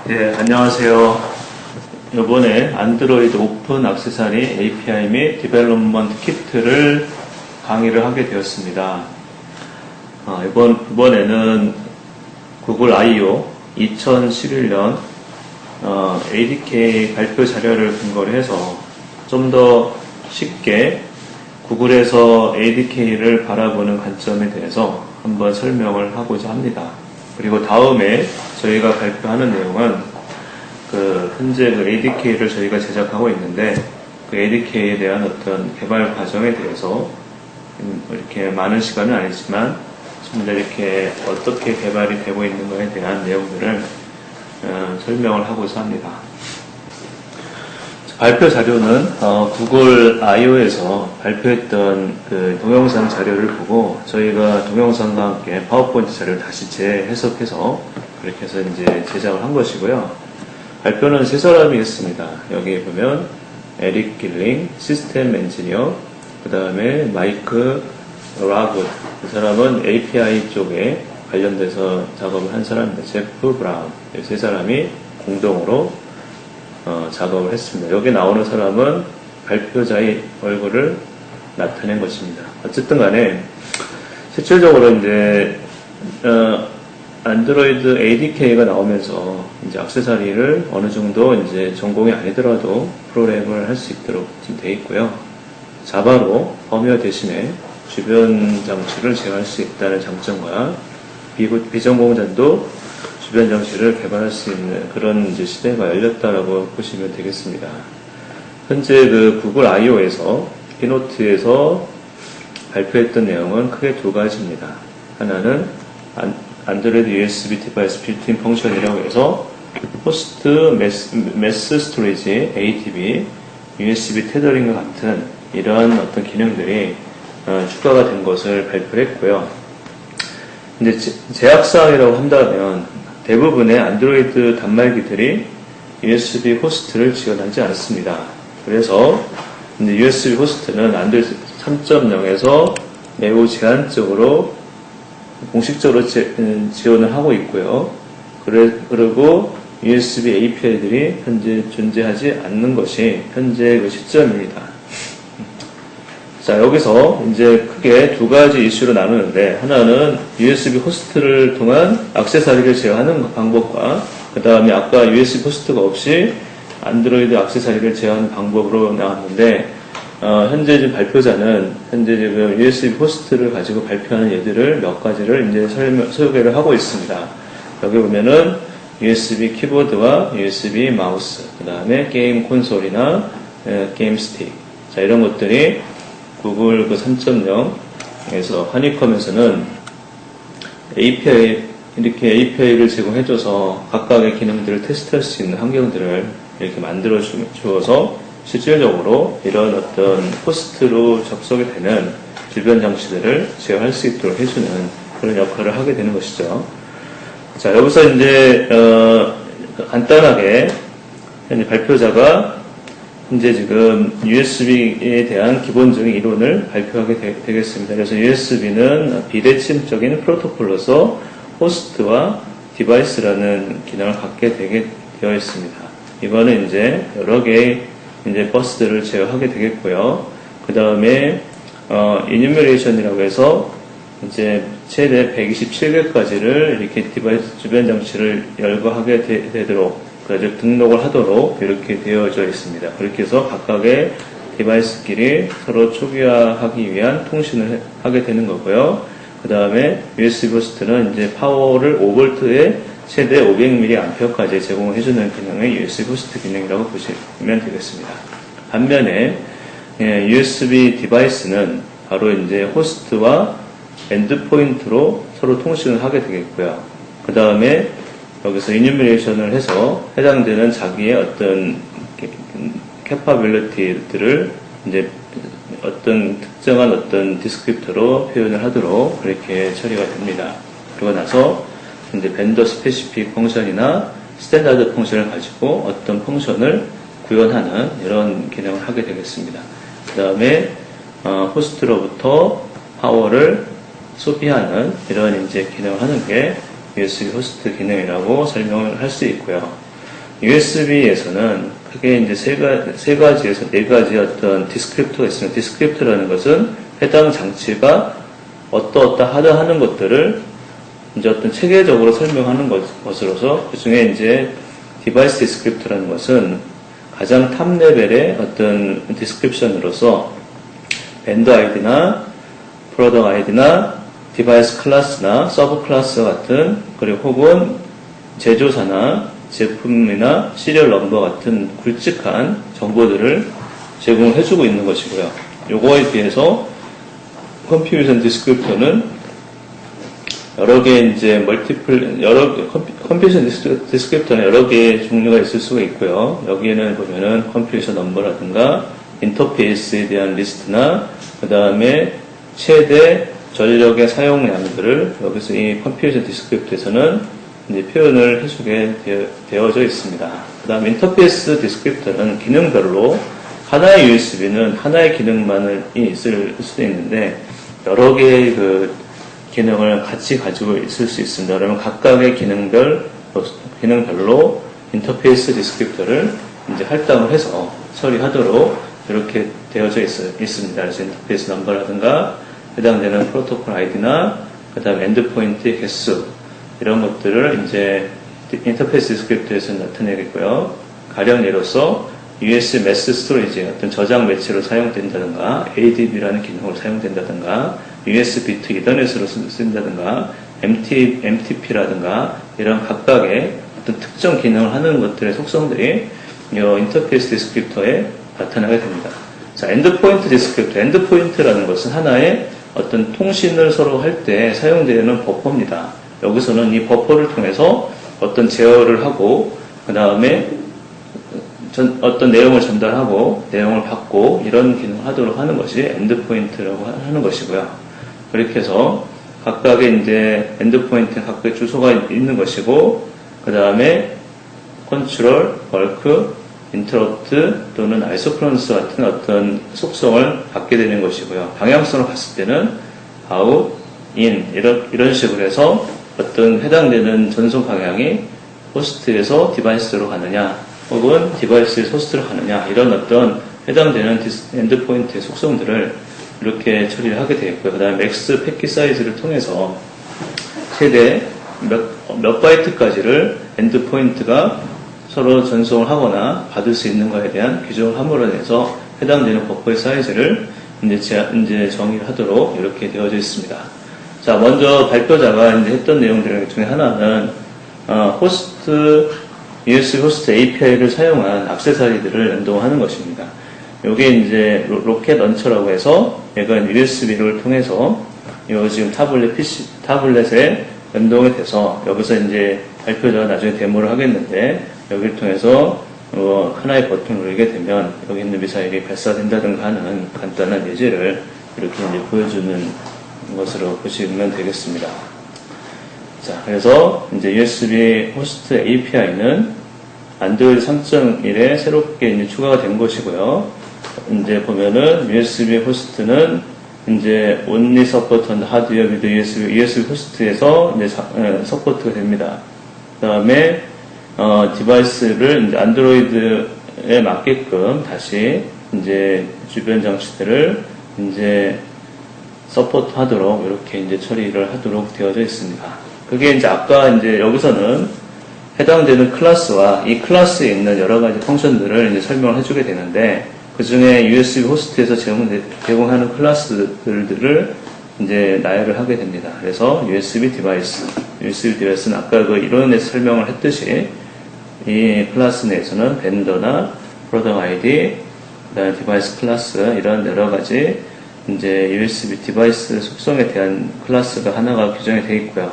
네, 안녕하세요. 이번에 안드로이드 오픈 액세서리 API 및 디벨롭먼트 키트를 강의를 하게 되었습니다. 이번에는 구글 I/O 2011년 ADK 발표 자료를 근거로 해서 좀 더 쉽게 구글에서 ADK를 바라보는 관점에 대해서 한번 설명을 하고자 합니다. 그리고 다음에 저희가 발표하는 내용은 현재 ADK를 저희가 제작하고 있는데 그 ADK에 대한 어떤 개발 과정에 대해서 이렇게 많은 시간은 아니지만 좀 더 이렇게 어떻게 개발이 되고 있는가에 대한 내용들을 설명을 하고자 합니다. 발표 자료는 구글 I/O에서 발표했던 그 동영상 자료를 보고 저희가 동영상과 함께 파워포인트 자료를 다시 재해석해서 그렇게 해서 이제 제작을 한 것이고요. 발표는 세 사람이 했습니다. 여기 보면 에릭 길링, 시스템 엔지니어, 그 다음에 마이크 라굿, 그 사람은 API 쪽에 관련돼서 작업을 한 사람입니다. 제프 브라운, 이 세 사람이 공동으로 작업을 했습니다. 여기 나오는 사람은 발표자의 얼굴을 나타낸 것입니다. 어쨌든 간에 실질적으로 이제 안드로이드 ADK가 나오면서 이제 액세서리를 어느 정도 이제 전공이 아니더라도 프로그램을 할 수 있도록 되어 있고요. 자바로 펌웨어 대신에 주변 장치를 제어할 수 있다는 장점과 비전공자도 주변 장치를 개발할 수 있는 그런 이제 시대가 열렸다라고 보시면 되겠습니다. 현재 구글 I/O에서 키노트에서 발표했던 내용은 크게 두 가지입니다. 하나는 안드로이드 USB 디바이스 빌트인 펑션이라고 해서 호스트 매스 스토리지 ADB, USB 테더링과 같은 이런 어떤 기능들이 추가가 된 것을 발표했고요. 이제 제약사항이라고 한다면 대부분의 안드로이드 단말기들이 USB 호스트를 지원하지 않습니다. 그래서 이제 USB 호스트는 안드로이드 3.0에서 매우 제한적으로 공식적으로 지원을 하고 있고요. 그리고 USB API들이 현재 존재하지 않는 것이 현재 그 시점입니다. 자, 여기서 이제 크게 두 가지 이슈로 나누는데, 하나는 USB 호스트를 통한 액세서리를 제어하는 방법과, 그 다음에 아까 USB 호스트가 없이 안드로이드 액세서리를 제어하는 방법으로 나왔는데, 현재 지금 발표자는 현재 지금 USB 호스트를 가지고 발표하는 예들을 몇 가지를 이제 소개를 하고 있습니다. 여기 보면은 USB 키보드와 USB 마우스, 그 다음에 게임 콘솔이나 게임 스틱. 자, 이런 것들이 구글 3.0에서 허니컴에서는 이렇게 API를 제공해줘서 각각의 기능들을 테스트할 수 있는 환경들을 이렇게 만들어 주어서 실질적으로 이런 어떤 호스트로 접속이 되는 주변 장치들을 제어할 수 있도록 해주는 그런 역할을 하게 되는 것이죠. 자, 여기서 이제 간단하게 현재 발표자가 현재 지금 USB에 대한 기본적인 이론을 발표하게 되겠습니다. 그래서 USB는 비대칭적인 프로토콜로서 호스트와 디바이스라는 기능을 갖게 되어 있습니다. 이거는 이제 여러 개의 이제 버스들을 제어하게 되겠고요. 그 다음에 이뉴메레이션이라고 해서 이제 최대 127개까지를 이렇게 디바이스 주변 장치를 열거하게 되도록 등록을 하도록 이렇게 되어져 있습니다. 그렇게 해서 각각의 디바이스끼리 서로 초기화하기 위한 통신을 하게 되는 거고요. 그 다음에 USB 호스트는 이제 파워를 5V에 최대 500mAh까지 제공을 해주는 기능의 USB 호스트 기능이라고 보시면 되겠습니다. 반면에 USB 디바이스는 바로 이제 호스트와 엔드포인트로 서로 통신을 하게 되겠고요. 그 다음에 여기서 이뉴메레이션을 해서 해당되는 자기의 어떤 캐파빌리티들을 이제 어떤 특정한 어떤 디스크립터로 표현을 하도록 그렇게 처리가 됩니다. 그러고 나서 이제 벤더 스페시픽 펑션이나 스탠다드 펑션을 가지고 어떤 펑션을 구현하는 이런 기능을 하게 되겠습니다. 그 다음에 호스트로부터 파워를 소비하는 이런 이제 기능을 하는 게 USB 호스트 기능이라고 설명을 할 수 있고요. USB에서는 크게 이제 세 가지에서 네 가지 어떤 디스크립터가 있습니다. 디스크립터라는 것은 해당 장치가 어떠하다 하는 것들을 이제 어떤 체계적으로 설명하는 것으로서 그 중에 이제 디바이스 디스크립터라는 것은 가장 탑 레벨의 어떤 디스크립션으로서 밴드 아이디나 프로덕트 아이디나 디바이스 클래스나 서브 클래스 같은 그리고 혹은 제조사나 제품이나 시리얼 넘버 같은 굵직한 정보들을 제공해주고 있는 것이고요. 요거에 비해서 컴퓨테이션 디스크립터는 여러 개 이제 컴퓨테이션 디스크립터는 여러 개의 종류가 있을 수가 있고요. 여기에는 보면은 컴퓨테이션 넘버라든가 인터페이스에 대한 리스트나 그 다음에 최대 전력의 사용량들을 여기서 이 컴퓨테이션 디스크립터에서는 이제 표현을 해주게 되어져 있습니다. 그 다음 인터페이스 디스크립터는 기능별로 하나의 USB는 하나의 기능만이 있을 수도 있는데 여러 개의 그 기능을 같이 가지고 있을 수 있습니다. 그러면 각각의 기능별로 인터페이스 디스크립터를 이제 할당을 해서 처리하도록 이렇게 되어져 있습니다. 그래서 인터페이스 넘버라든가 해당되는 프로토콜 아이디나 그 다음 엔드포인트의 개수 이런 것들을 이제 인터페이스 디스크립터에서 나타내겠고요. 가령 예로서 USB 매스 스토리지 어떤 저장 매체로 사용된다든가 ADB라는 기능으로 사용된다든가 USB to 이더넷으로 쓴다든가 MTP라든가 이런 각각의 어떤 특정 기능을 하는 것들의 속성들이 이 인터페이스 디스크립터에 나타나게 됩니다. 자, 엔드포인트 디스크립터. 엔드포인트라는 것은 하나의 어떤 통신을 서로 할 때 사용되는 버퍼입니다. 여기서는 이 버퍼를 통해서 어떤 제어를 하고 그 다음에 어떤 내용을 전달하고 내용을 받고 이런 기능을 하도록 하는 것이 엔드포인트라고 하는 것이고요. 그렇게 해서 각각의 이제 엔드포인트에 각각의 주소가 있는 것이고 그 다음에 컨트롤, 벌크, 인터럽트 또는 아이소크로너스 같은 어떤 속성을 갖게 되는 것이고요. 방향성을 봤을 때는 아웃, 인 이런 식으로 해서 어떤 해당되는 전송 방향이 호스트에서 디바이스로 가느냐 혹은 디바이스에서 호스트로 가느냐 이런 어떤 해당되는 엔드포인트의 속성들을 이렇게 처리를 하게 되겠고요. 그 다음에 맥스 패킷 사이즈를 통해서 최대 몇 바이트까지를 엔드포인트가 서로 전송을 하거나 받을 수 있는 것에 대한 규정을 함으로 해서 해당되는 버퍼의 사이즈를 이제 정의를 하도록 이렇게 되어져 있습니다. 자, 먼저 발표자가 이제 했던 내용들 중에 하나는 USB 호스트 API를 사용한 액세서리들을 연동하는 것입니다. 요게 이제 로켓 런처라고 해서 얘가 USB를 통해서 요 지금 타블렛에 연동이 돼서 여기서 이제 발표자가 나중에 데모를 하겠는데 여기를 통해서 하나의 버튼을 누르게 되면 여기 있는 미사일이 발사된다든가 하는 간단한 예제를 이렇게 이제 보여주는 것으로 보시면 되겠습니다. 자, 그래서 이제 USB 호스트 API는 안드로이드 3.1에 새롭게 이제 추가가 된 것이고요. 이제 보면은 USB 호스트는 이제 only support on hardware with USB 호스트에서 이제 서포트가 됩니다. 그 다음에 디바이스를 이제 안드로이드에 맞게끔 다시 이제 주변 장치들을 이제 서포트 하도록 이렇게 이제 처리를 하도록 되어져 있습니다. 그게 이제 아까 이제 여기서는 해당되는 클래스와 이 클래스에 있는 여러 가지 펑션들을 이제 설명을 해주게 되는데 그 중에 USB 호스트에서 제공하는 클래스들을 이제 나열을 하게 됩니다. 그래서 USB 디바이스는 아까 그 이론에서 설명을 했듯이 이 클래스 내에서는 벤더나 프로덕트 아이디, 그다음에 디바이스 클래스 이런 여러 가지 이제 USB 디바이스 속성에 대한 클래스가 하나가 규정이 되어 있고요.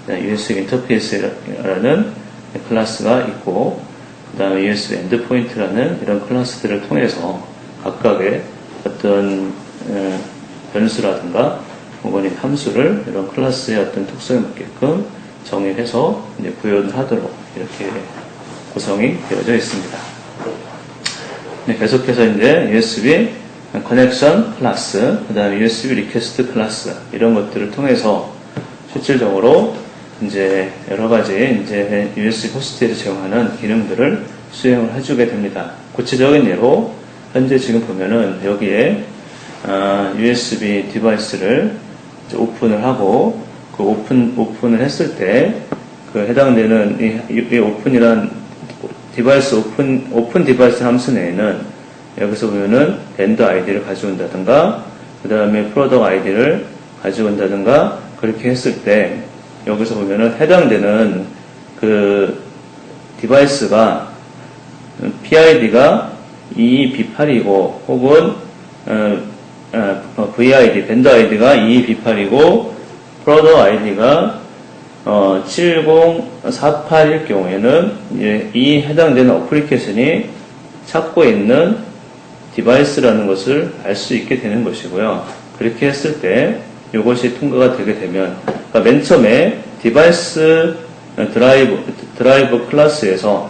USB 인터페이스라는 클래스가 있고, 그 다음에 USB 엔드포인트라는 이런 클래스들을 통해서 각각의 어떤 변수라든가 혹은 함수를 이런 클래스의 어떤 특성에 맞게끔 정의해서 이제 구현을 하도록 이렇게 구성이 되어져 있습니다. 네, 계속해서 이제 USB 커넥션 클래스, 그 다음에 USB 리퀘스트 클래스 이런 것들을 통해서 실질적으로 이제 여러 가지 이제 USB 호스트에서 제공하는 기능들을 수행을 해주게 됩니다. 구체적인 예로 현재 지금 보면은 여기에 USB 디바이스를 오픈을 하고 그 오픈을 했을 때 그 해당되는 이 오픈이란 디바이스 오픈 디바이스 함수 내에는 여기서 보면은 밴드 아이디를 가져온다든가 그 다음에 프로덕트 아이디를 가져온다든가 그렇게 했을 때 여기서 보면은 해당되는 그 디바이스가 PID가 EB8이고 혹은 VID 밴드 아이디가 EB8이고 프로덕트 아이디가 70481일 경우에는 이 해당되는 어플리케이션이 찾고 있는 디바이스라는 것을 알 수 있게 되는 것이고요. 그렇게 했을 때 이것이 통과가 되게 되면 그러니까 맨 처음에 디바이스 드라이버 클래스에서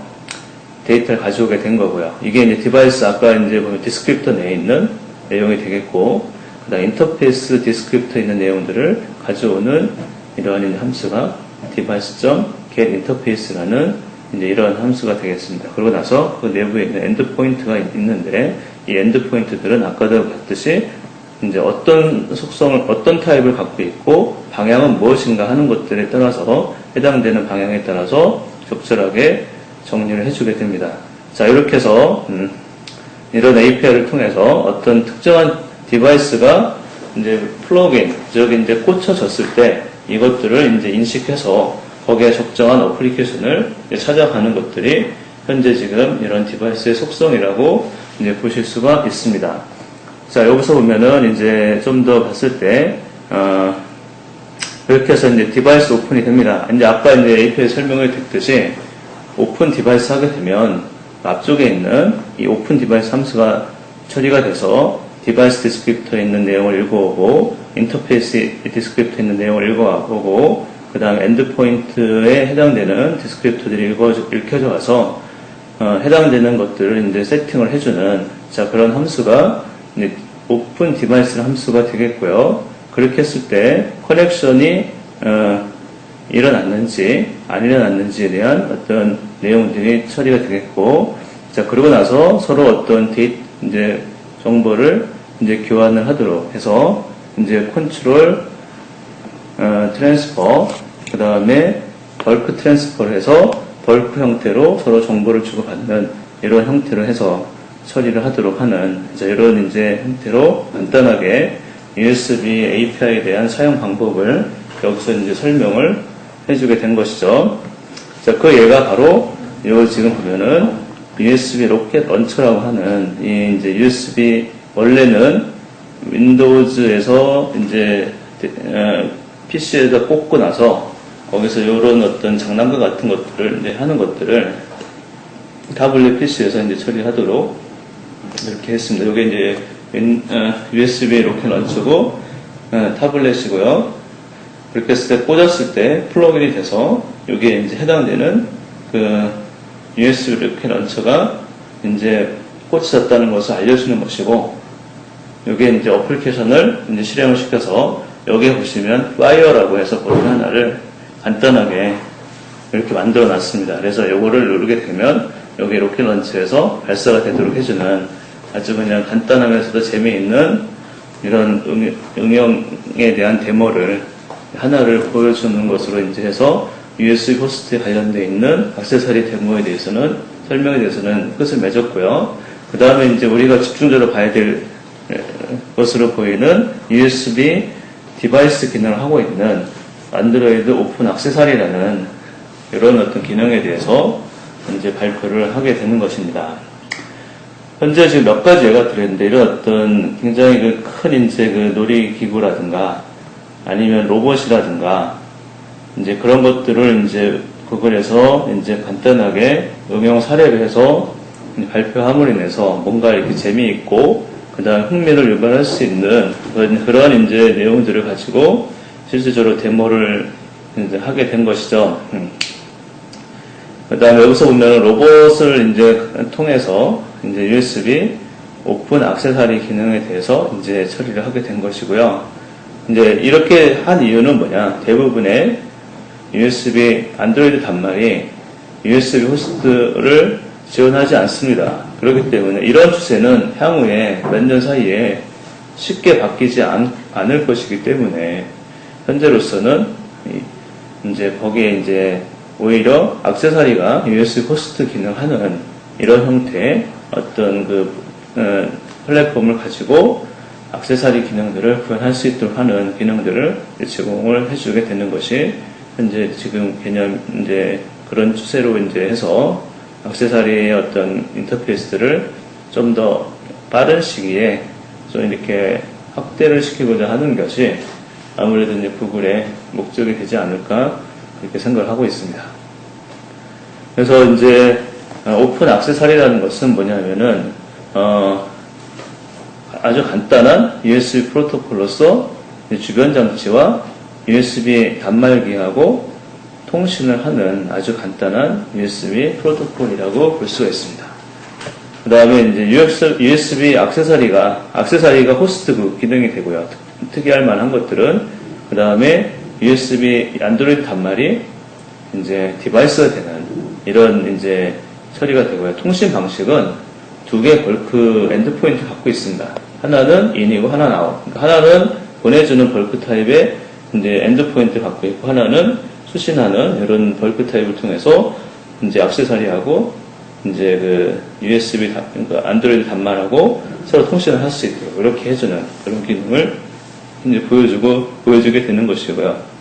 데이터를 가져오게 된 거고요. 이게 이제 디바이스 아까 이제 보면 디스크립터 내에 있는 내용이 되겠고 그다음 인터페이스 디스크립터에 있는 내용들을 가져오는 이러한 함수가 device.getInterface라는 이제 이런 함수가 되겠습니다. 그러고 나서 그 내부에 있는 엔드포인트가 있는데 이 엔드포인트들은 아까도 봤듯이 이제 어떤 속성을 어떤 타입을 갖고 있고 방향은 무엇인가 하는 것들에 따라서 해당되는 방향에 따라서 적절하게 정리를 해주게 됩니다. 자 이렇게 해서 이런 API를 통해서 어떤 특정한 디바이스가 이제 플러그인 즉 이제 꽂혀졌을 때 이것들을 이제 인식해서 거기에 적정한 어플리케이션을 찾아가는 것들이 현재 지금 이런 디바이스의 속성이라고 이제 보실 수가 있습니다. 자, 여기서 보면은 이제 좀 더 봤을 때, 이렇게 해서 이제 디바이스 오픈이 됩니다. 이제 아까 이제 API 설명을 듣듯이 오픈 디바이스 하게 되면 앞쪽에 있는 이 오픈 디바이스 함수가 처리가 돼서 디바이스 디스크립터에 있는 내용을 읽어오고 인터페이스 디스크립터에 있는 내용을 읽어오고 그 다음 엔드포인트에 해당되는 디스크립터들이 읽혀져 와서 해당되는 것들을 이제 세팅을 해주는 자 그런 함수가 이제 오픈 디바이스 함수가 되겠고요. 그렇게 했을 때 커넥션이 일어났는지 안 일어났는지에 대한 어떤 내용들이 처리가 되겠고 자 그러고 나서 서로 어떤 이제 정보를 이제 교환을 하도록 해서 이제 컨트롤 트랜스퍼 그 다음에 벌크 트랜스퍼를 해서 벌크 형태로 서로 정보를 주고받는 이런 형태로 해서 처리를 하도록 하는 이런 이제 형태로 간단하게 USB API에 대한 사용 방법을 여기서 이제 설명을 해주게 된 것이죠. 자, 그 예가 바로 요 지금 보면은 USB 로켓 런처라고 하는 이 이제 USB 원래는 윈도우즈에서 이제 PC에다 꽂고 나서 거기서 이런 어떤 장난감 같은 것들을 이제 하는 것들을 타블렛 PC에서 이제 처리하도록 이렇게 했습니다. 이게 이제 USB 로켓 런처고 타블렛이고요. 그렇게 했을 때 꽂았을 때 플러그인이 돼서 여기에 이제 해당되는 그 USB 로켓 런처가 이제 꽂혀졌다는 것을 알려주는 것이고 여기에 이제 어플리케이션을 이제 실행을 시켜서 여기에 보시면 파이어라고 해서 버튼 하나를 간단하게 이렇게 만들어 놨습니다. 그래서 요거를 누르게 되면 여기 로켓 런처에서 발사가 되도록 해주는 아주 그냥 간단하면서도 재미있는 이런 응용에 대한 데모를 하나를 보여주는 것으로 이제 해서 USB 호스트에 관련되어 있는 액세서리 데모에 대해서는 설명에 대해서는 끝을 맺었고요. 그 다음에 이제 우리가 집중적으로 봐야 될 것으로 보이는 USB 디바이스 기능을 하고 있는 안드로이드 오픈 액세서리라는 이런 어떤 기능에 대해서 이제 발표를 하게 되는 것입니다. 현재 지금 몇 가지 예가 들었는데 이런 어떤 굉장히 큰 이제 놀이기구라든가 아니면 로봇이라든가 이제 그런 것들을 이제 구글에서 이제 간단하게 응용 사례를 해서 발표함으로 인해서 뭔가 이렇게 재미있고 그 다음 흥미를 유발할 수 있는 그런 이제 내용들을 가지고 실질적으로 데모를 이제 하게 된 것이죠. 그 다음에 여기서 보면 로봇을 이제 통해서 이제 USB 오픈 액세서리 기능에 대해서 이제 처리를 하게 된 것이고요. 이제 이렇게 한 이유는 뭐냐? 대부분의 USB 안드로이드 단말이 USB 호스트를 지원하지 않습니다. 그렇기 때문에 이런 추세는 향후에 몇 년 사이에 쉽게 바뀌지 않을 것이기 때문에 현재로서는 이제 거기에 이제 오히려 액세서리가 USB 호스트 기능하는 이런 형태의 어떤 플랫폼을 가지고 액세서리 기능들을 구현할 수 있도록 하는 기능들을 제공을 해주게 되는 것이 현재 지금 개념 이제 그런 추세로 이제 해서 액세서리의 어떤 인터페이스들을 좀 더 빠른 시기에 좀 이렇게 확대를 시키고자 하는 것이 아무래도 이제 구글의 목적이 되지 않을까 이렇게 생각을 하고 있습니다. 그래서 이제 오픈 액세서리라는 것은 뭐냐면은 아주 간단한 USB 프로토콜로서 주변 장치와 USB 단말기하고 통신을 하는 아주 간단한 USB 프로토콜이라고 볼 수가 있습니다. 그 다음에 이제 USB 액세서리가 호스트 기능이 되고요. 특이할 만한 것들은 그 다음에 USB 안드로이드 단말이 이제 디바이스가 되는 이런 이제 처리가 되고요. 통신 방식은 두 개의 벌크 엔드포인트 갖고 있습니다. 하나는 인이고 하나는 아웃. 그러니까 하나는 보내주는 벌크 타입의 이제 엔드포인트 갖고 있고 하나는 수신하는 이런 벌크 타입을 통해서 이제 액세서리하고 이제 USB 그러니까 안드로이드 단말하고 서로 통신을 할 수 있도록 이렇게 해주는 그런 기능을 이제 보여주게 되는 것이고요.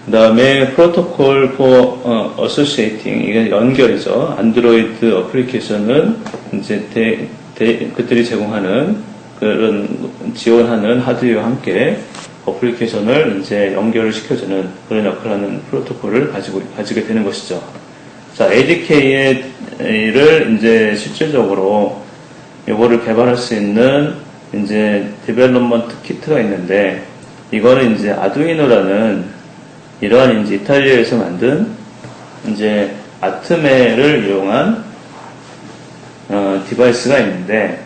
그 다음에 프로토콜 for associating 이게 연결이죠. 안드로이드 어플리케이션은 이제 그들이 제공하는 그런 지원하는 하드웨어와 함께 어플리케이션을 이제 연결을 시켜주는 그런 역할을 하는 프로토콜을 가지게 되는 것이죠. 자, ADK를 이제 실질적으로 요거를 개발할 수 있는 이제 디벨롭먼트 키트가 있는데 이거는 이제 아두이노라는 이러한 이제 이탈리아에서 만든 이제 아트메를 이용한 디바이스가 있는데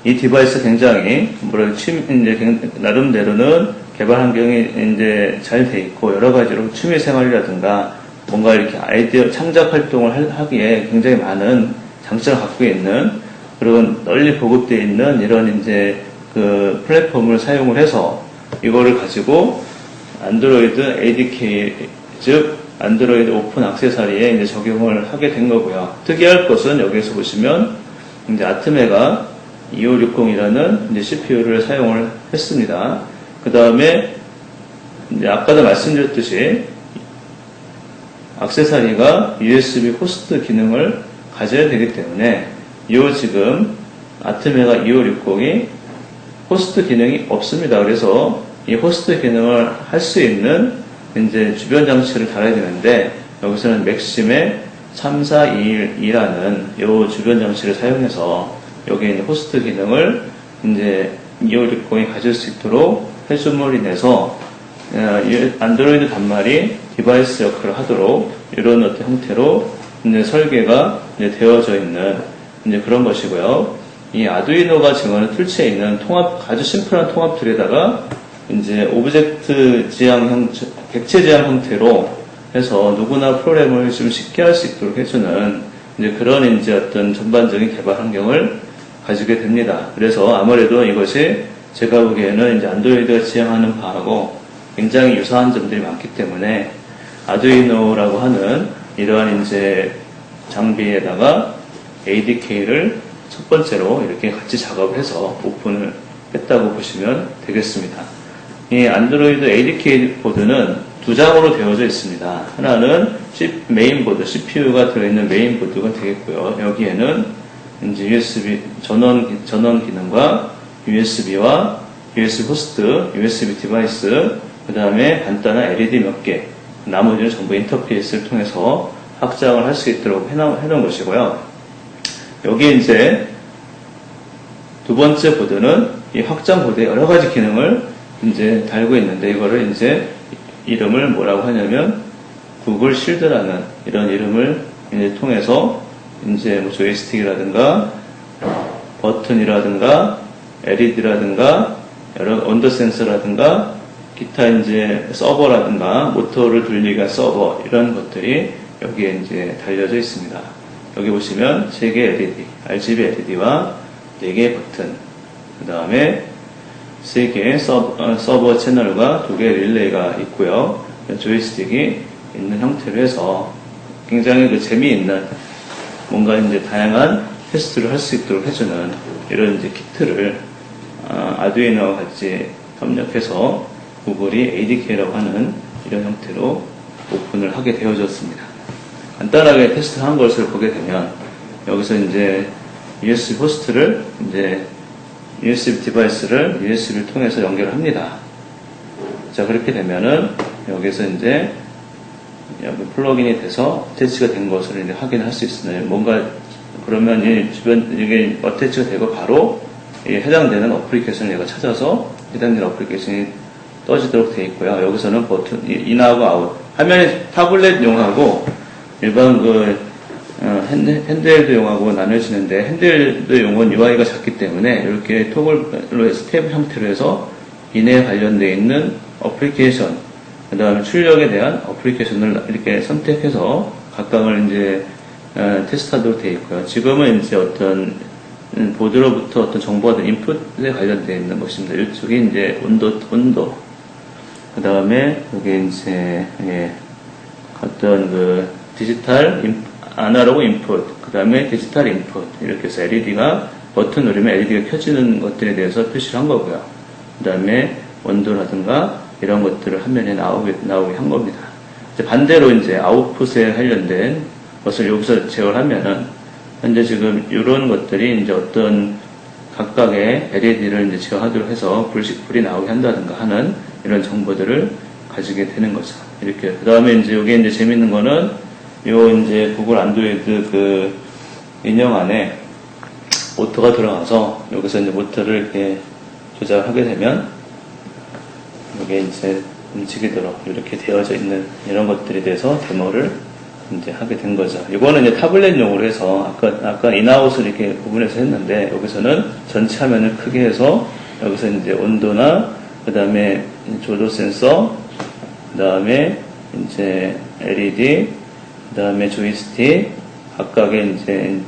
이 디바이스 굉장히 이제 나름대로는 개발 환경이 이제 잘 돼 있고 여러 가지로 취미 생활이라든가 뭔가 이렇게 아이디어 창작 활동을 하기에 굉장히 많은 장점을 갖고 있는 그리고 널리 보급되어 있는 이런 이제 그 플랫폼을 사용을 해서 이거를 가지고 안드로이드 ADK 즉 안드로이드 오픈 액세서리에 이제 적용을 하게 된 거고요. 특이할 것은 여기에서 보시면 이제 아트메가 2560이라는 이제 CPU를 사용을 했습니다. 그 다음에 이제 아까도 말씀드렸듯이 액세서리가 USB 호스트 기능을 가져야 되기 때문에 지금 아트메가 2560이 호스트 기능이 없습니다. 그래서 이 호스트 기능을 할 수 있는 이제 주변 장치를 달아야 되는데 여기서는 맥심의 3421이라는 이 주변 장치를 사용해서 여기에 있는 호스트 기능을 이제 2560이 가질 수 있도록 해줌으로 인해서 안드로이드 단말이 디바이스 역할을 하도록 이런 어떤 형태로 이제 설계가 이제 되어져 있는 이제 그런 것이고요. 이 아두이노가 증언하는 툴체에 있는 아주 심플한 통합툴에다가 이제 오브젝트 지향 객체 지향 형태로 해서 누구나 프로그램을 좀 쉽게 할 수 있도록 해주는 이제 그런 이제 어떤 전반적인 개발 환경을 가지게 됩니다. 그래서 아무래도 이것이 제가 보기에는 이제 안드로이드가 지향하는 바하고 굉장히 유사한 점들이 많기 때문에 아두이노라고 하는 이러한 이제 장비에다가 ADK를 첫 번째로 이렇게 같이 작업을 해서 오픈을 했다고 보시면 되겠습니다. 이 안드로이드 ADK 보드는 두 장으로 되어져 있습니다. 하나는 메인보드, CPU가 들어있는 메인보드가 되겠고요. 여기에는 이제 USB 전원 기능과 USB와 USB 호스트, USB 디바이스, 그 다음에 간단한 LED 몇 개, 나머지는 전부 인터페이스를 통해서 확장을 할 수 있도록 해놓은 것이고요. 여기에 이제 두 번째 보드는 이 확장 보드에 여러 가지 기능을 이제 달고 있는데 이거를 이제 이름을 뭐라고 하냐면 구글 실드라는 이런 이름을 이제 통해서 이제 뭐 조이스틱이라든가 버튼이라든가 LED라든가 여러 온도 센서라든가 기타 이제 서버라든가 모터를 돌리기 위한 서버 이런 것들이 여기에 이제 달려져 있습니다. 여기 보시면 3개의 LED, RGB LED와 4개의 버튼, 그 다음에 3개의 서버 채널과 2개의 릴레이가 있고요. 조이스틱이 있는 형태로 해서 굉장히 그 재미있는 뭔가 이제 다양한 테스트를 할 수 있도록 해주는 이런 이제 키트를 아두이노와 같이 협력해서 구글이 ADK라고 하는 이런 형태로 오픈을 하게 되어졌습니다. 간단하게 테스트한 것을 보게 되면 여기서 이제 USB 호스트를 이제 USB 디바이스를 USB를 통해서 연결을 합니다. 자, 그렇게 되면은 여기서 이제 여기 플러그인이 돼서 어태치가 된 것을 이제 확인할 수 있습니다. 뭔가 그러면 이 주변 이게 어태치가 되고 바로 해당되는 어플리케이션을 얘가 찾아서 해당되는 어플리케이션이 떠지도록 되어 있고요. 여기서는 버튼 인하고 아웃 화면이 타블렛용하고 일반 핸드헬드용하고 나눠지는데 핸드헬드용은 UI가 작기 때문에 이렇게 토글로 해서 탭 형태로 해서 이내에 관련되어 있는 어플리케이션 그 다음에 출력에 대한 어플리케이션을 이렇게 선택해서 각각을 이제 테스트하도록 되어 있고요. 지금은 이제 어떤 보드로부터 어떤 정보가 인풋에 관련되어 있는 것입니다. 이쪽이 이제 온도, 그 다음에 여기 이제 어떤 그 디지털 아날로그 인풋, 그 다음에 디지털 인풋 이렇게 해서 LED가 버튼 누르면 LED가 켜지는 것들에 대해서 표시를 한 거고요. 그 다음에 온도라든가 이런 것들을 화면에 나오게 한 겁니다. 이제 반대로 이제 아웃풋에 관련된 것을 여기서 제어를 하면은 현재 지금 이런 것들이 이제 어떤 각각의 LED를 이제 제어하도록 해서 불이 나오게 한다든가 하는 이런 정보들을 가지게 되는 거죠. 이렇게. 그 다음에 이제 여기 이제 재밌는 거는 요 이제 구글 안드로이드 그 인형 안에 모터가 들어가서 여기서 이제 모터를 이렇게 조작하게 되면 이게 이제 움직이도록 이렇게 되어져 있는 이런 것들에 대해서 데모를 이제 하게 된 거죠. 이거는 이제 타블렛용으로 해서 아까 인아웃을 이렇게 구분해서 했는데 여기서는 전체 화면을 크게 해서 여기서 이제 온도나 그 다음에 조도 센서 그 다음에 이제 LED 그 다음에 조이스틱 각각의 이제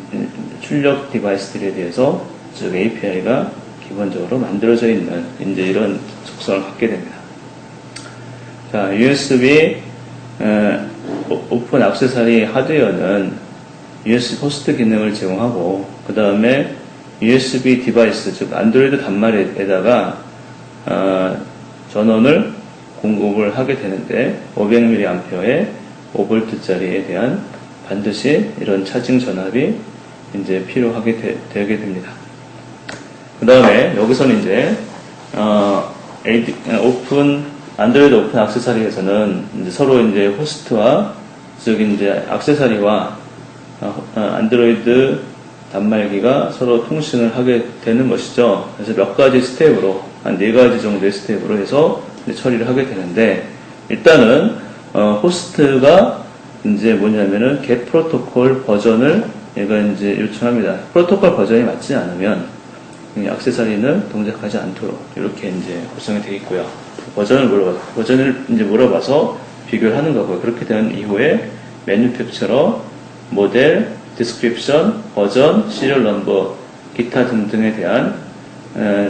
출력 디바이스들에 대해서 즉 API가 기본적으로 만들어져 있는 이제 이런 속성을 갖게 됩니다. 자, USB 오픈 액세서리 하드웨어는 USB 호스트 기능을 제공하고 그 다음에 USB 디바이스 즉 안드로이드 단말에다가 전원을 공급을 하게 되는데 500mAh의 5V짜리에 대한 반드시 이런 차징 전압이 이제 필요하게 되게 됩니다. 그 다음에 여기서는 이제 안드로이드 오픈 액세서리에서는 이제 서로 이제 호스트와 즉 이제 액세서리와 안드로이드 단말기가 서로 통신을 하게 되는 것이죠. 그래서 몇 가지 스텝으로 한 4가지 정도의 스텝으로 해서 이제 처리를 하게 되는데 일단은 호스트가 이제 뭐냐면은 get 프로토콜 버전을 얘가 이제 요청합니다. 프로토콜 버전이 맞지 않으면 액세서리는 동작하지 않도록 이렇게 이제 구성이 되어 있고요. 버전을 이제 물어봐서 비교를 하는 거고요. 그렇게 된 이후에 매뉴팩처러, 모델, 디스크립션, 버전, 시리얼 넘버, 기타 등등에 대한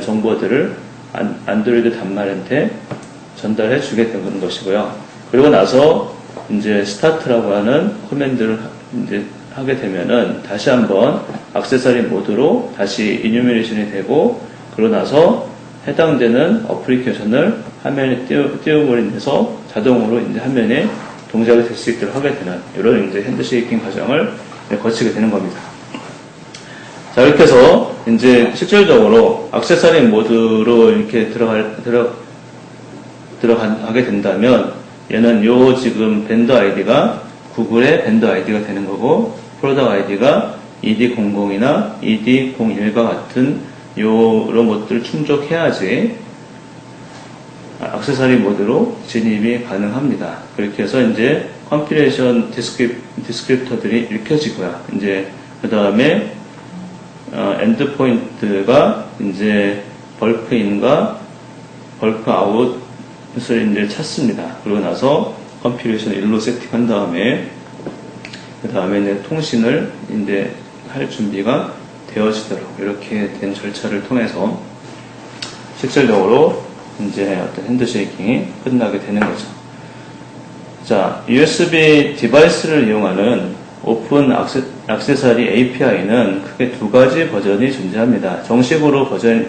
정보들을 안드로이드 단말한테 전달해 주게 되는 것이고요. 그리고 나서 이제 스타트라고 하는 커맨드를 이제 하게 되면은 다시 한번 액세서리 모드로 다시 이뉴메레이션이 되고 그러고 나서 해당되는 어플리케이션을 화면에 띄워버리면서 자동으로 이제 화면에 동작이 될 수 있도록 하게 되는 이런 이제 핸드쉐이킹 과정을 거치게 되는 겁니다. 자, 이렇게 해서 이제 실질적으로 액세서리 모드로 이렇게 들어가게 된다면 얘는 요 지금 밴더 아이디가 구글의 밴더 아이디가 되는 거고 프로덕트 아이디가 ED00이나 ED01과 같은 요런 것들을 충족해야지 액세서리 모드로 진입이 가능합니다. 그렇게 해서 이제 컴피레이션 디스크립터들이 읽혀지고요. 이제 그 다음에 엔드포인트가 이제 벌크 인과 벌크 아웃 이제 찾습니다. 그러고 나서 컴피레이션 1로 세팅한 다음에 그 다음에는 통신을 이제 할 준비가 되어지도록 이렇게 된 절차를 통해서 실질적으로 이제 어떤 핸드쉐이킹이 끝나게 되는 거죠. 자, USB 디바이스를 이용하는 오픈 액세서리 API는 크게 두 가지 버전이 존재합니다. 정식으로 버전이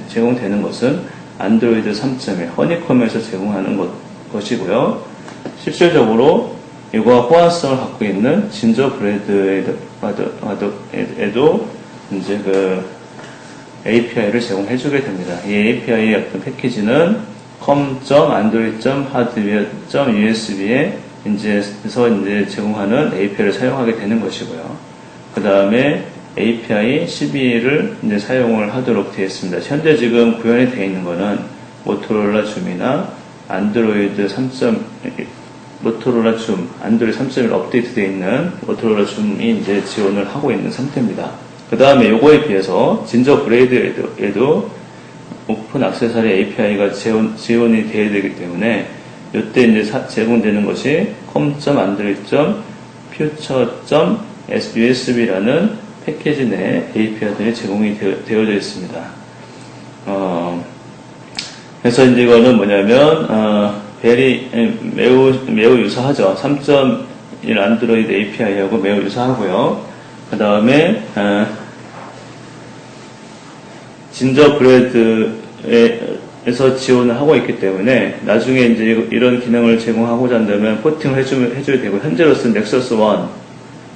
제공되는 것은 안드로이드 3.1 허니콤에서 제공하는 것이고요. 실질적으로 이와 호환성을 갖고 있는 진저브레드에도 이제 그 API를 제공해주게 됩니다. 이 API의 어떤 패키지는 com.android.hardware.usb에 이제 제공하는 API를 사용하게 되는 것이고요. 그 다음에 API 12를 이제 사용을 하도록 되어 있습니다. 현재 지금 구현이 되어 있는 것은 모토로라 줌이나 안드로이드 3. 모토로라 줌, 안드로이드 3.1 업데이트되어 있는 모토로라 줌이 이제 지원을 하고 있는 상태입니다. 그 다음에 요거에 비해서 진저 브레이드에도 오픈 액세서리 API가 지원이 되어야 되기 때문에 이때 이제 제공되는 것이 com.android.future.usb라는 패키지 내 API들이 제공이 되어져 있습니다. 그래서 이제 이거는 뭐냐면, 매우 유사하죠. 3.1 안드로이드 API하고 매우 유사하고요. 그 다음에, 진저브레드에서 지원을 하고 있기 때문에 나중에 이제 이런 기능을 제공하고자 한다면 포팅을 해줘야 되고, 현재로서는 넥서스 1,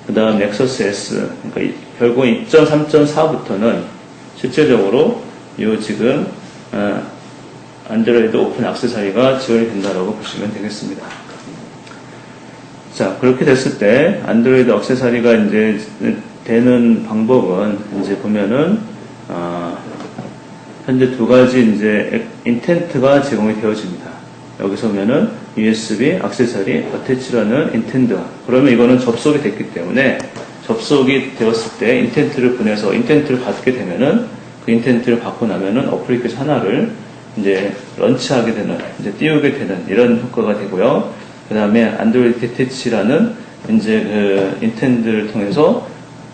그 다음 넥서스 S, 그러니까 결국 2.3.4부터는 실질적으로 지금 안드로이드 오픈 액세서리가 지원이 된다라고 보시면 되겠습니다. 자, 그렇게 됐을 때 안드로이드 액세서리가 이제 되는 방법은 이제 보면은 현재 두 가지 이제 인텐트가 제공이 되어집니다. 여기서 보면은 USB 액세서리 어태치라는 인텐트. 그러면 이거는 접속이 됐기 때문에 접속이 되었을 때 인텐트를 보내서 인텐트를 받게 되면은 그 인텐트를 받고 나면은 어플리케이션 하나를 이제 런치하게 되는, 이제 띄우게 되는 이런 효과가 되고요. 그 다음에 안드로이드 디태치라는 이제 그 인텐트를 통해서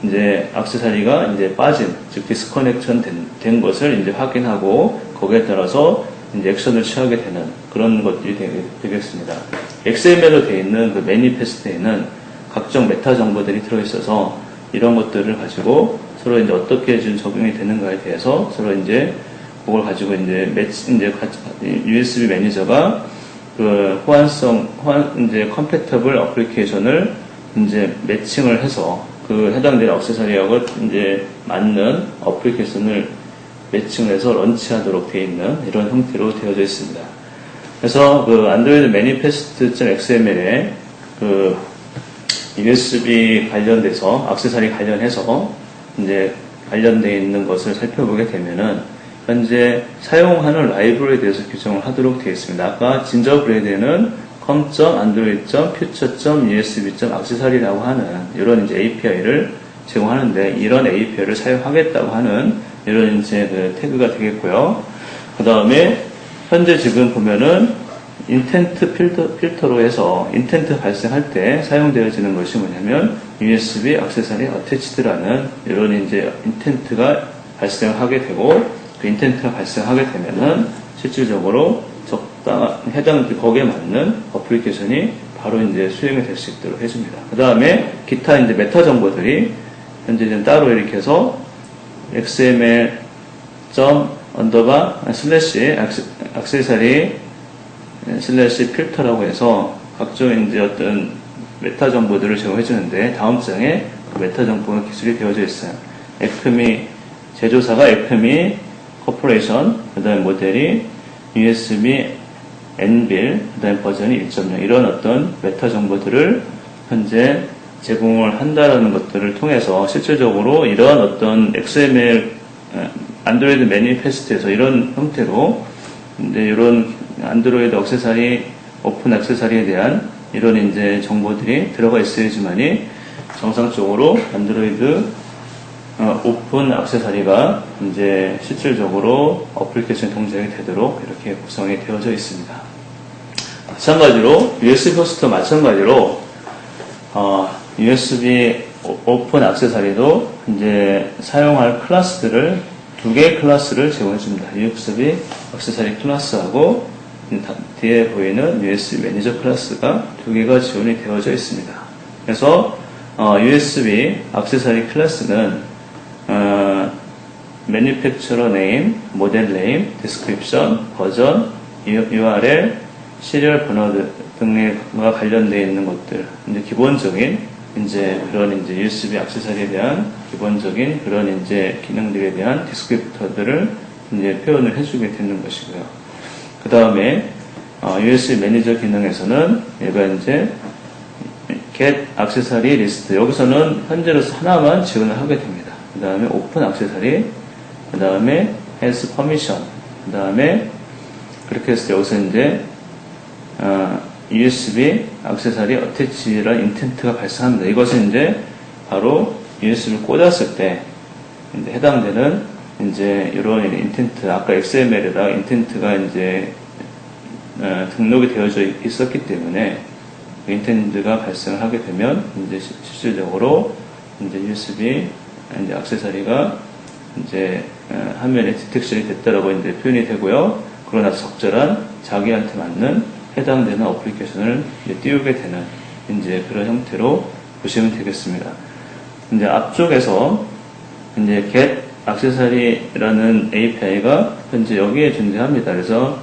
이제 액세서리가 이제 빠진, 즉 디스커넥션 된 것을 이제 확인하고 거기에 따라서 이제 액션을 취하게 되는 그런 것들이 되겠습니다. XML로 되어 있는 그 매니페스트에는 각종 메타 정보들이 들어있어서 이런 것들을 가지고 서로 이제 어떻게 좀 적용이 되는가에 대해서 서로 이제 그걸 가지고 이제 USB 매니저가 그 이제 컴패터블 어플리케이션을 이제 매칭을 해서 그 해당되는 액세서리하고 이제 맞는 어플리케이션을 매칭해서 런치하도록 되어 있는 이런 형태로 되어져 있습니다. 그래서 그 안드로이드 매니페스트.xml에 그 USB 관련돼서 액세서리 관련해서 이제 관련되어 있는 것을 살펴보게 되면은 현재 사용하는 라이브러리에 대해서 규정을 하도록 되어 있습니다. 아까 진저브레드에는 com.android.future.usb.accessory라고 하는 이런 이제 API를 제공하는데 이런 API를 사용하겠다고 하는 이런 이제 그 태그가 되겠고요. 그 다음에 현재 지금 보면은 인텐트 필터로 해서 인텐트 발생할 때 사용되어지는 것이 뭐냐면 USB 액세서리 어태치드라는 이런 이제 인텐트가 발생하게 되고 그 인텐트가 발생하게 되면은 실질적으로 거기에 맞는 어플리케이션이 바로 이제 수행이 될 수 있도록 해줍니다. 그 다음에 기타 이제 메타 정보들이 현재 좀 따로 이렇게 해서 xml accessory 필터라고 해서 각종 이제 어떤 메타 정보들을 제공해 주는데 다음 장에 그 메타 정보가 기술이 되어져 있어요. 제조사가 에크미 코퍼레이션, 그 다음에 모델이 USB 엔빌, 그 다음에 버전이 1.0 이런 어떤 메타 정보들을 현재 제공을 한다라는 것들을 통해서 실질적으로 이런 어떤 XML 안드로이드 매니페스트에서 이런 형태로 이제 이런 안드로이드 액세서리 오픈 액세서리에 대한 이런 이제 정보들이 들어가 있어야지만이 정상적으로 안드로이드 오픈 액세서리가 이제 실질적으로 어플리케이션 동작이 되도록 이렇게 구성이 되어져 있습니다. 마찬가지로 USB 호스트 마찬가지로 USB 오픈 액세서리도 이제 사용할 클래스들을 두 개의 클래스를 제공해 줍니다. USB 액세서리 클래스하고 뒤에 보이는 USB 매니저 클래스가 두 개가 지원이 되어져 있습니다. 그래서 USB 액세서리 클래스는 Manufacturer Name, Model Name, Description, 버전, URL, 시리얼 번호 등과 관련되어 있는 것들, 이제 기본적인 이제 그런 이제 USB 액세서리에 대한 기본적인 그런 이제 기능들에 대한 디스크립터들을 이제 표현을 해주게 되는 것이고요. 그 다음에 USB 매니저 기능에서는 얘가 이제 get accessory list, 여기서는 현재로서 하나만 지원을 하게 됩니다. 그 다음에 open accessory, 그 다음에 has permission, 그 다음에 그렇게 해서 여기서 이제 USB 액세서리 어태치라는 인텐트가 발생합니다. 이것은 이제 바로 USB를 꽂았을 때 이제 해당되는 이제 이런 인텐트, 아까 XML에다가 인텐트가 이제 등록이 되어져 있었기 때문에 인텐트가 발생을 하게 되면 이제 실질적으로 이제 USB 이제 액세서리가 이제 화면에 디텍션이 됐다라고 이제 표현이 되고요. 그러나 적절한 자기한테 맞는 해당되는 어플리케이션을 이제 띄우게 되는 이제 그런 형태로 보시면 되겠습니다. 이제 앞쪽에서 이제 get accessory라는 API가 현재 여기에 존재합니다. 그래서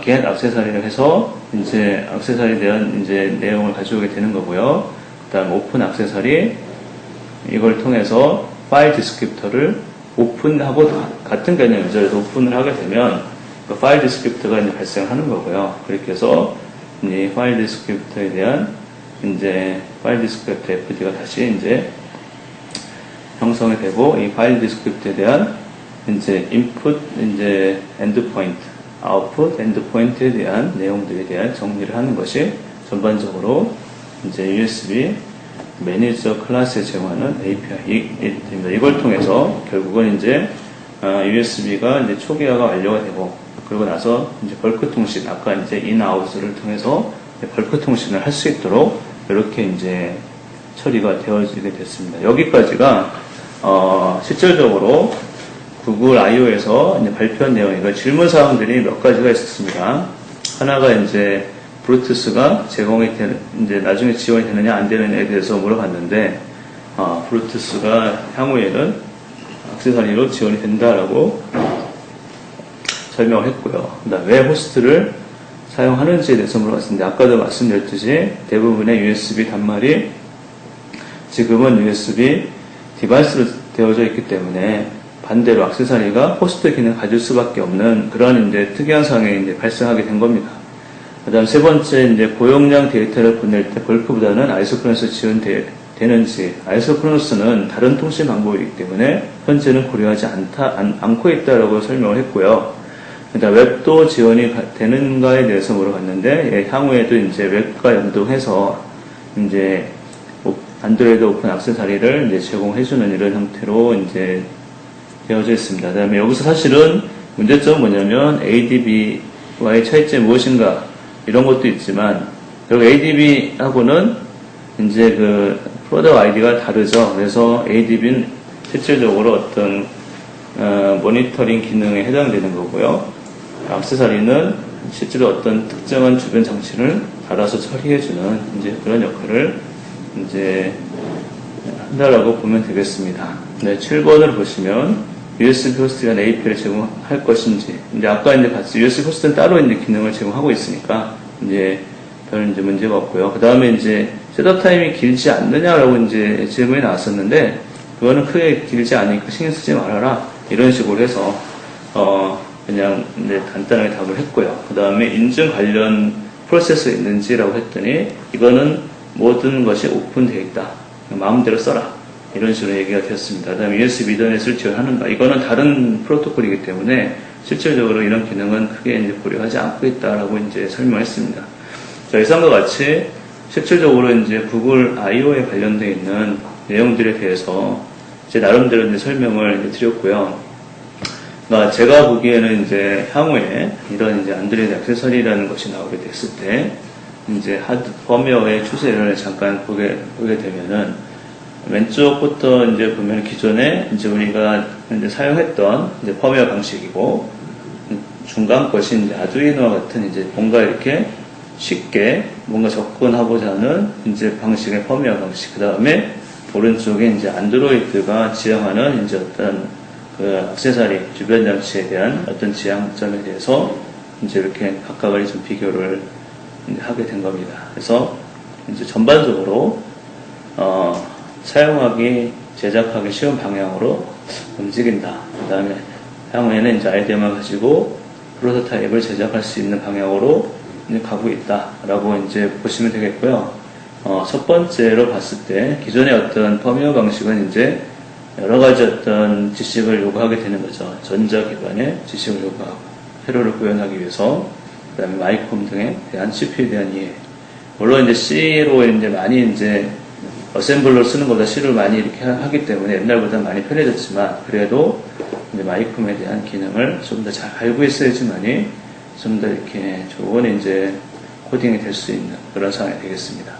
get accessory를 해서 이제 액세서리에 대한 이제 내용을 가져오게 되는 거고요. 그다음 open accessory, 이걸 통해서 파일 디스크립터를 오픈하고 같은 개념이죠. 그래서 오픈을 하게 되면 그 파일 디스크립터가 이제 발생하는 거고요. 그렇게 해서 이 파일 디스크립터에 대한 이제 파일 디스크립터 FD가 다시 이제 형성이 되고, 이 파일 디스크립터에 대한 이제 인풋 이제 엔드포인트, 아웃풋 엔드포인트에 대한 내용들에 대한 정리를 하는 것이 전반적으로 이제 USB 매니저 클래스에 제공하는 API입니다. 이걸 통해서 결국은 이제 USB가 이제 초기화가 완료가 되고, 그러고 나서 이제 벌크 통신, 아까 이제 인아웃을 통해서 벌크 통신을 할 수 있도록 이렇게 이제 처리가 되어지게 됐습니다. 여기까지가 실질적으로 구글 I/O에서 이제 발표한 내용이고, 질문 사항들이 몇 가지가 있었습니다. 하나가 이제 브루투스가 제공이 되는, 이제 나중에 지원이 되느냐 안 되느냐에 대해서 물어봤는데, 브루투스가 향후에는 액세서리로 지원이 된다라고 설명을 했고요. 그다음에 왜 호스트를 사용하는지에 대해서 물어봤습니다. 아까도 말씀드렸듯이 대부분의 USB 단말이 지금은 USB 디바이스로 되어져 있기 때문에 반대로 액세서리가 호스트 기능을 가질 수밖에 없는 그런 이제 특이한 상황이 이제 발생하게 된 겁니다. 그 다음 세 번째, 이제 고용량 데이터를 보낼 때 벌크보다는 아이소크로너스 지원되는지, 아이소크로너스는 다른 통신 방법이기 때문에 현재는 고려하지 않고 있다라고 설명을 했고요. 그다음 웹도 지원이 되는가에 대해서 물어봤는데, 예, 향후에도 이제 웹과 연동해서 이제 안드로이드 오픈 액세서리를 이제 제공해주는 이런 형태로 이제 되어져 있습니다. 그다음에 여기서 사실은 문제점은 뭐냐면 ADB와의 차이점이 무엇인가 이런 것도 있지만, 여기 ADB하고는 이제 그 프로덕트 아이디가 다르죠. 그래서 ADB는 실질적으로 어떤 모니터링 기능에 해당되는 거고요. 액세서리는 실제로 어떤 특정한 주변 장치를 알아서 처리해주는 이제 그런 역할을 이제 한다라고 보면 되겠습니다. 네, 7번을 보시면 USB 호스트가 API를 제공할 것인지, 이제 아까 이제 봤죠. USB 호스트는 따로 이제 기능을 제공하고 있으니까 이제 별 이제 문제가 없고요. 그 다음에 이제 셋업 타임이 길지 않느냐라고 이제 질문이 나왔었는데, 그거는 크게 길지 않으니까 신경 쓰지 말아라 이런 식으로 해서 그냥 이제 간단하게 답을 했고요. 그 다음에 인증 관련 프로세스가 있는지라고 했더니, 이거는 모든 것이 오픈되어 있다. 마음대로 써라. 이런 식으로 얘기가 되었습니다. 그 다음에 USB 이더넷을 지원하는가. 이거는 다른 프로토콜이기 때문에 실질적으로 이런 기능은 크게 이제 고려하지 않고 있다라고 이제 설명했습니다. 자, 이상과 같이 실질적으로 이제 구글 I/O에 관련되어 있는 내용들에 대해서 이제 나름대로 이제 설명을 이제 드렸고요. 그러니까 제가 보기에는 이제 향후에 이런 이제 안드로이드 액세서리라는 것이 나오게 됐을 때 이제 하드 펌웨어의 추세를 잠깐 보게 되면은 왼쪽부터 이제 보면 기존에 이제 우리가 이제 사용했던 이제 펌웨어 방식이고 중간 것이 이제 아두이노와 같은 이제 뭔가 이렇게 쉽게 뭔가 접근하고자 하는 이제 방식의 펌웨어 방식. 그 다음에 오른쪽에 이제 안드로이드가 지향하는 이제 어떤 그 액세서리 주변 장치에 대한 어떤 지향점에 대해서 이제 이렇게 각각을 좀 비교를 하게 된 겁니다. 그래서 이제 전반적으로 사용하기 제작하기 쉬운 방향으로 움직인다. 그 다음에 향후에는 이제 아이디어만 가지고 프로토타입을 제작할 수 있는 방향으로 이제 가고 있다라고 이제 보시면 되겠고요. 첫 번째로 봤을 때 기존의 어떤 펌웨어 방식은 이제 여러 가지 어떤 지식을 요구하게 되는 거죠. 전자 기반의 지식을 요구하고 회로를 구현하기 위해서, 그다음에 마이크롬 등에 대한 CPU에 대한 이해. 물론 이제 C로 이제 많이 이제 어셈블러 쓰는 것보다 C를 많이 이렇게 하기 때문에 옛날보다 많이 편해졌지만 그래도 이제 마이크롬에 대한 기능을 좀 더 잘 알고 있어야지만이 좀 더 이렇게 좋은 이제 코딩이 될 수 있는 그런 상황이 되겠습니다.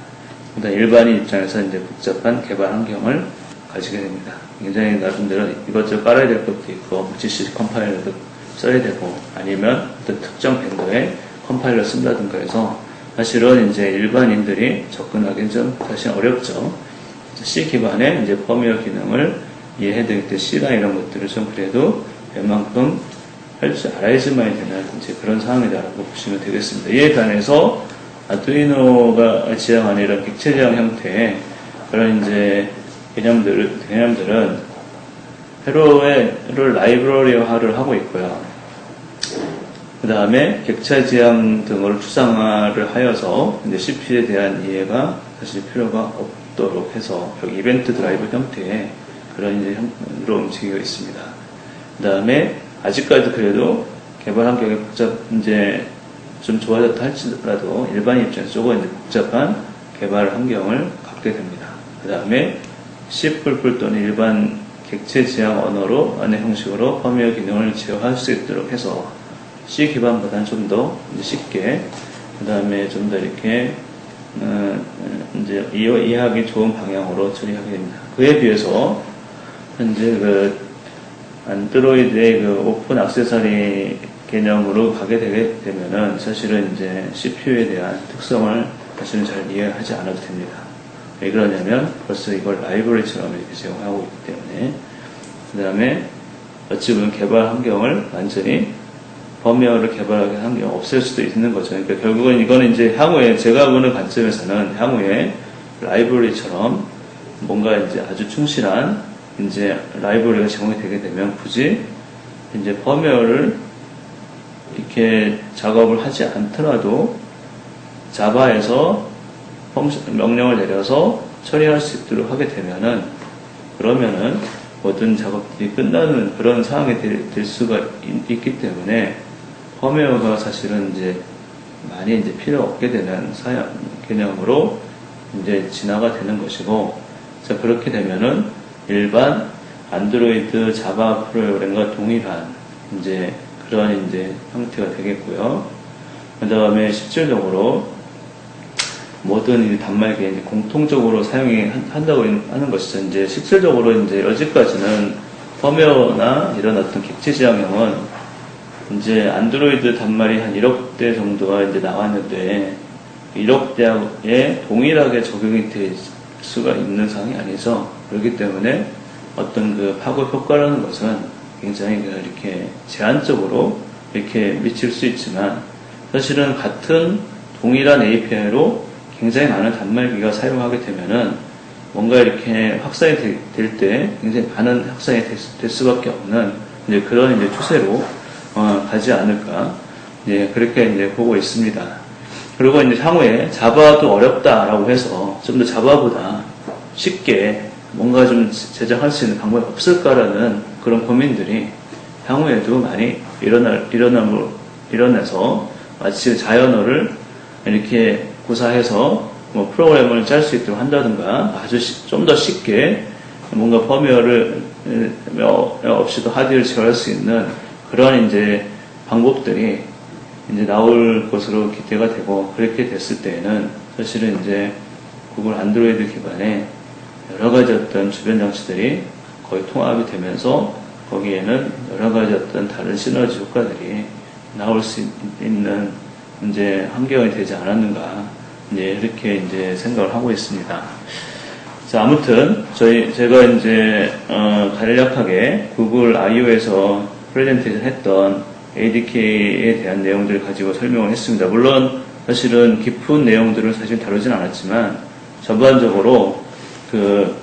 일단 일반인 입장에서 이제 복잡한 개발 환경을 가지게 됩니다. 굉장히 나름대로 이것저것 깔아야 될 것도 있고, GCC 컴파일러도 써야 되고, 아니면 어떤 특정 밴더에 컴파일러 쓴다든가 해서 사실은 이제 일반인들이 접근하기는 좀 사실 어렵죠. C 기반의 이제 펌웨어 기능을 이해해드릴 때 C나 이런 것들을 좀 그래도 웬만큼 할 줄 알아야지만이 되는 이제 그런 상황이다라고 보시면 되겠습니다. 이에 관해서 아두이노가 지향하는 이런 객체 지향 형태의 그런 이제 개념들은 회로를 라이브러리화를 하고 있고요. 그 다음에 객체 지향 등을 추상화를 하여서 이제 CPU에 대한 이해가 사실 필요가 없도록 해서 여기 이벤트 드라이브 형태의 그런 이제 형으로 움직이고 있습니다. 그 다음에 아직까지 그래도 개발 환경이 이제 좀 좋아졌다 할지라도 일반인 입장에서 조금 이제 복잡한 개발 환경을 갖게 됩니다. 그 다음에 C++ 또는 일반 객체 지향 언어로 안의 형식으로 펌웨어 기능을 제어할 수 있도록 해서 C 기반보다는 좀 더 쉽게, 그 다음에 좀 더 이렇게 이제 이해하기 좋은 방향으로 처리하게 됩니다. 그에 비해서 현재 그 안드로이드의 그 오픈 액세서리 개념으로 가게 되면은 사실은 이제 CPU에 대한 특성을 사실은 잘 이해하지 않아도 됩니다. 왜 그러냐면 벌써 이걸 라이브러리처럼 이렇게 제공하고 있기 때문에. 그 다음에 어찌 보면 개발 환경을 완전히 펌웨어를 개발하기 환경 없앨 수도 있는 거죠. 그러니까 결국은 이거는 이제 향후에 제가 보는 관점에서는 향후에 라이브러리처럼 뭔가 이제 아주 충실한 이제 라이브러리가 제공이 되게 되면 굳이 이제 펌웨어를 이렇게 작업을 하지 않더라도 자바에서 명령을 내려서 처리할 수 있도록 하게 되면은, 그러면은 모든 작업들이 끝나는 그런 상황이 될 수가 있기 때문에 펌웨어가 사실은 이제 많이 이제 필요 없게 되는 개념으로 이제 진화가 되는 것이고, 자, 그렇게 되면은 일반 안드로이드 자바 프로그램과 동일한 이제 그런 이제 형태가 되겠고요. 그 다음에 실질적으로 모든 이 단말기에 이제 공통적으로 사용이 한다고 하는 것이죠. 이제 실질적으로 이제 여지까지는 펌웨어나 이런 어떤 객체 지향형은 이제 안드로이드 단말이 한 1억 대 정도가 이제 나왔는데 1억 대에 동일하게 적용이 될 수가 있는 상황이 아니죠. 그렇기 때문에 어떤 그 파급 효과라는 것은 굉장히 이렇게 제한적으로 이렇게 미칠 수 있지만, 사실은 같은 동일한 API로 굉장히 많은 단말기가 사용하게 되면은 뭔가 이렇게 확산이 될 때 굉장히 많은 확산이 될 수밖에 없는 이제 그런 이제 추세로 가지 않을까, 예, 그렇게 이제 보고 있습니다. 그리고 이제 향후에 자바도 어렵다라고 해서 좀 더 자바보다 쉽게 뭔가 좀 제작할 수 있는 방법이 없을까라는 그런 고민들이 향후에도 많이 일어나서 마치 자연어를 이렇게 구사해서 뭐 프로그램을 짤 수 있도록 한다든가 아주 좀 더 쉽게 뭔가 펌웨어를 없이도 하드웨어를 제어할 수 있는 그러한 이제 방법들이 이제 나올 것으로 기대가 되고, 그렇게 됐을 때에는 사실은 이제 구글 안드로이드 기반의 여러 가지 어떤 주변 장치들이 거의 통합이 되면서 거기에는 여러 가지 어떤 다른 시너지 효과들이 나올 수 있는 이제 환경이 되지 않았는가, 이제 이렇게 이제 생각을 하고 있습니다. 자, 아무튼 제가 이제 간략하게 구글 I/O에서 프레젠테이션 했던 ADK에 대한 내용들을 가지고 설명을 했습니다. 물론 사실은 깊은 내용들을 사실 다루진 않았지만 전반적으로 그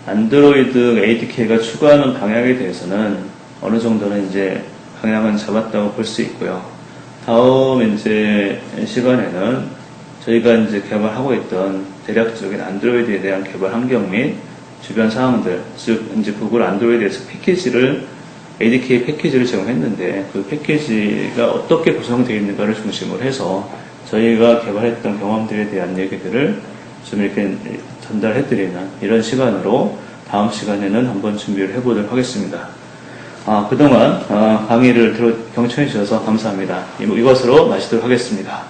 안드로이드 ADK가 추구하는 방향에 대해서는 어느 정도는 이제 방향은 잡았다고 볼 수 있고요. 다음 이제 시간에는 저희가 이제 개발하고 있던 대략적인 안드로이드에 대한 개발 환경 및 주변 사항들, 즉 이제 구글 안드로이드에서 ADK 패키지를 제공했는데 그 패키지가 어떻게 구성되어 있는가를 중심으로 해서 저희가 개발했던 경험들에 대한 얘기들을 좀 이렇게 전달해드리는 이런 시간으로 다음 시간에는 한번 준비를 해보도록 하겠습니다. 그동안 강의를 경청해 주셔서 감사합니다. 이것으로 마치도록 하겠습니다.